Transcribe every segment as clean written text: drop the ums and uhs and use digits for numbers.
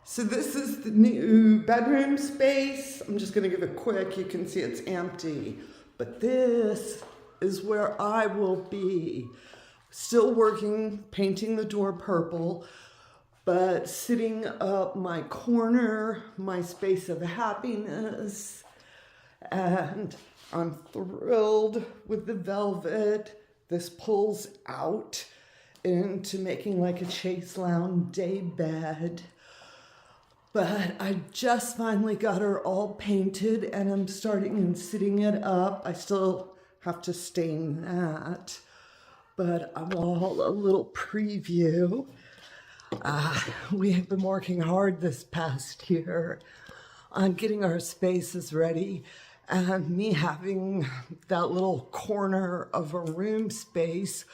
So this is the new bedroom space. I'm just gonna give it quick. You can see it's empty, but this is where I will be. Still working, painting the door purple, but sitting up my corner, my space of happiness. And I'm thrilled with the velvet. This pulls out into making like a chaise lounge day bed. But I just finally got her all painted and I'm starting and sitting it up. I still have to stain that, but I want a little preview. We have been working hard this past year on getting our spaces ready, and me having that little corner of a room space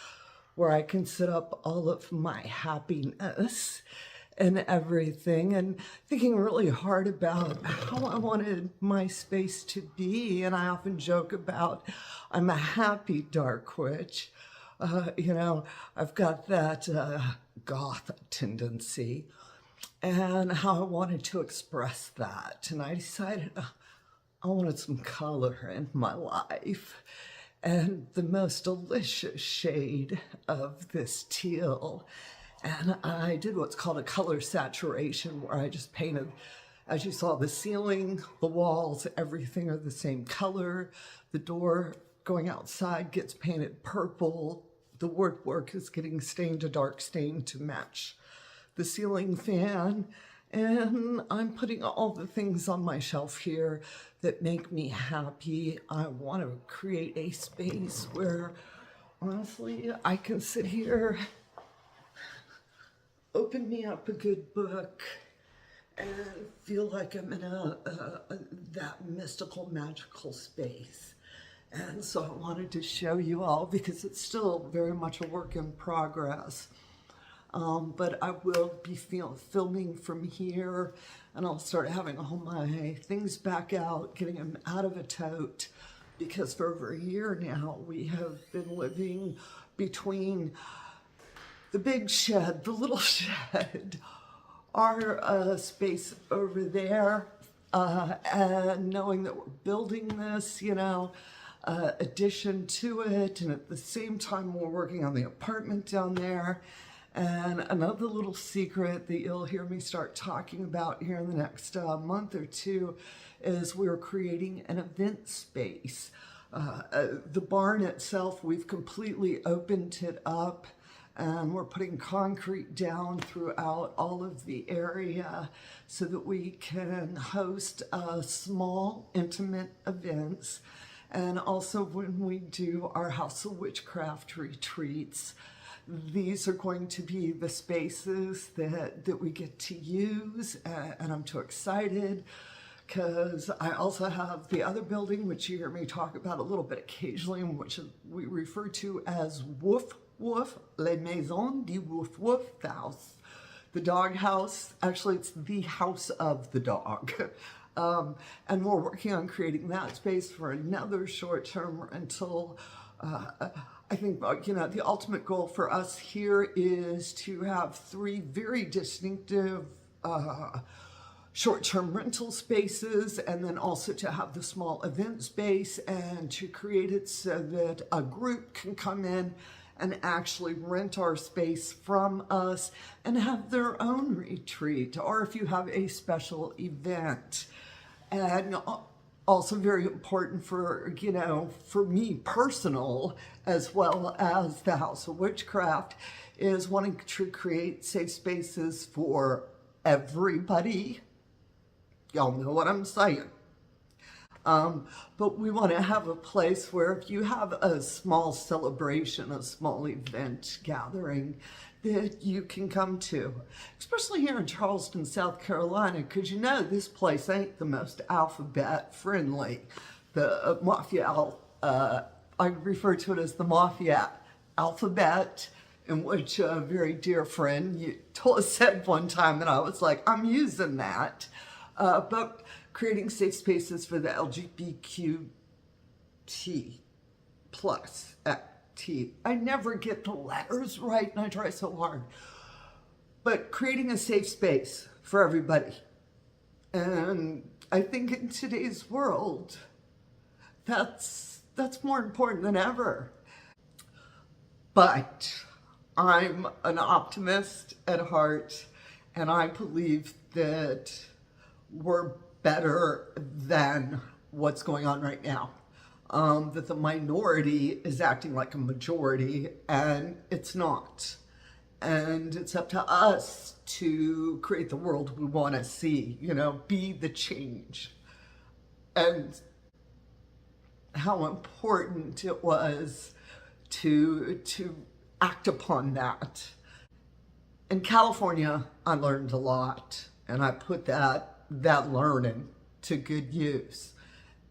where I can set up all of my happiness and everything, and thinking really hard about how I wanted my space to be. And I often joke about I'm a happy dark witch. I've got that goth tendency, and how I wanted to express that. And I decided I wanted some color in my life. And the most delicious shade of this teal. And I did what's called a color saturation, where I just painted, as you saw, the ceiling, the walls, everything are the same color. The door going outside gets painted purple. The woodwork is getting stained a dark stain to match the ceiling fan. And I'm putting all the things on my shelf here that make me happy. I want to create a space where, honestly, I can sit here, open me up a good book, and feel like I'm in that mystical, magical space. And so I wanted to show you all, because it's still very much a work in progress. But I will be filming from here, and I'll start having all my things back out, getting them out of a tote, because for over a year now we have been living between the big shed, the little shed, our space over there, and knowing that we're building this, addition to it, and at the same time we're working on the apartment down there. And another little secret that you'll hear me start talking about here in the next month or two is we're creating an event space. The barn itself, we've completely opened it up, and we're putting concrete down throughout all of the area so that we can host small, intimate events. And also when we do our House of Witchcraft retreats, these are going to be the spaces that we get to use, and I'm too excited, because I also have the other building, which you hear me talk about a little bit occasionally, which we refer to as Woof Woof, Les Maisons du Woof Woof, the house, the dog house. Actually, it's the house of the dog. And we're working on creating that space for another short-term rental. I think, the ultimate goal for us here is to have 3 very distinctive short-term rental spaces, and then also to have the small event space, and to create it so that a group can come in and actually rent our space from us and have their own retreat, or if you have a special event. And also very important for me personal, as well as the House of Witchcraft, is wanting to create safe spaces for everybody. Y'all know what I'm saying. But we want to have a place where if you have a small celebration, a small event gathering, that you can come to, especially here in Charleston, South Carolina, because this place ain't the most alphabet friendly. The Mafia, I refer to it as the Mafia alphabet, in which a very dear friend said one time, and I was like, I'm using that. But creating safe spaces for the LGBTQ plus T. I never get the letters right, and I try so hard. But creating a safe space for everybody. And I think in today's world, that's more important than ever. But I'm an optimist at heart, and I believe that we're better than what's going on right now. That the minority is acting like a majority, and it's not. And it's up to us to create the world we want to see, be the change. And how important it was to act upon that. In California, I learned a lot, and I put that learning to good use.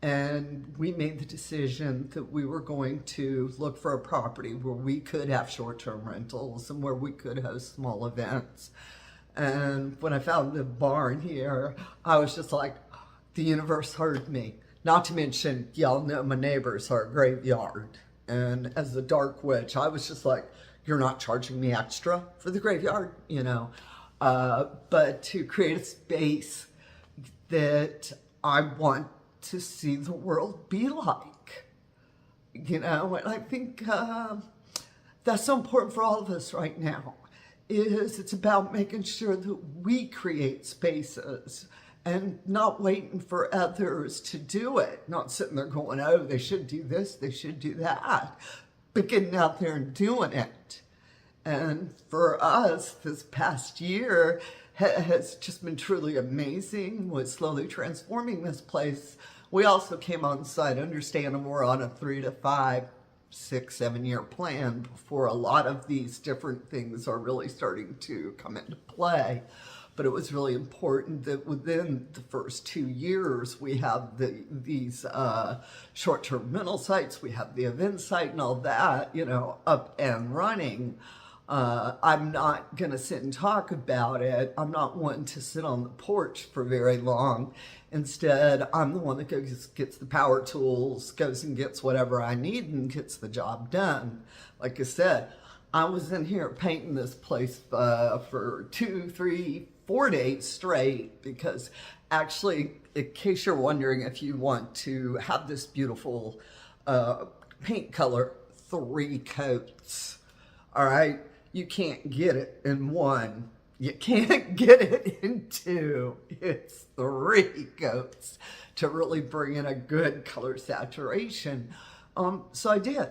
And we made the decision that we were going to look for a property where we could have short-term rentals and where we could host small events. And when I found the barn here, I was just like, the universe heard me. Not to mention, y'all know my neighbors are a graveyard. And as a dark witch, I was just like, you're not charging me extra for the graveyard, but to create a space that I want to see the world be like, and I think that's so important for all of us right now. It's about making sure that we create spaces and not waiting for others to do it, not sitting there going, oh, they should do this, they should do that, but getting out there and doing it. And for us, this past year has just been truly amazing with slowly transforming this place. We also came on site understanding we're on a 3 to 5, 6, 7 year plan before a lot of these different things are really starting to come into play. But it was really important that within the first 2 years, we have these short-term rental sites, we have the event site and all that, up and running. I'm not going to sit and talk about it. I'm not wanting to sit on the porch for very long. Instead, I'm the one that gets the power tools, goes and gets whatever I need and gets the job done. Like I said, I was in here painting this place for 2, 3, 4 days straight because actually, in case you're wondering if you want to have this beautiful paint color, 3 coats, all right? You can't get it in 1. You can't get it in 2. It's 3 coats to really bring in a good color saturation. So I did.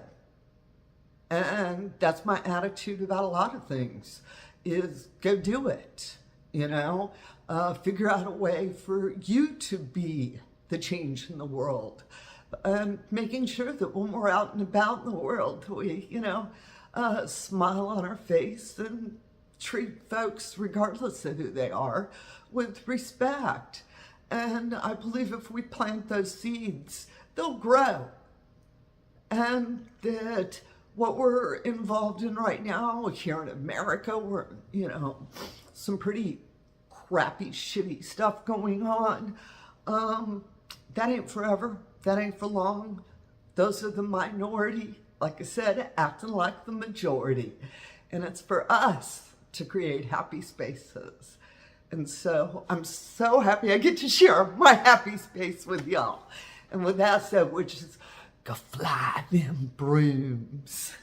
And that's my attitude about a lot of things, is go do it, figure out a way for you to be the change in the world. And making sure that when we're out and about in the world, we, smile on our face and treat folks, regardless of who they are, with respect. And I believe if we plant those seeds, they'll grow. And that what we're involved in right now here in America, we're, some pretty crappy, shitty stuff going on. That ain't forever. That ain't for long. Those are the minority, like I said, acting like the majority. And it's for us to create happy spaces. And so I'm so happy I get to share my happy space with y'all. And with that said, we're just go fly them brooms.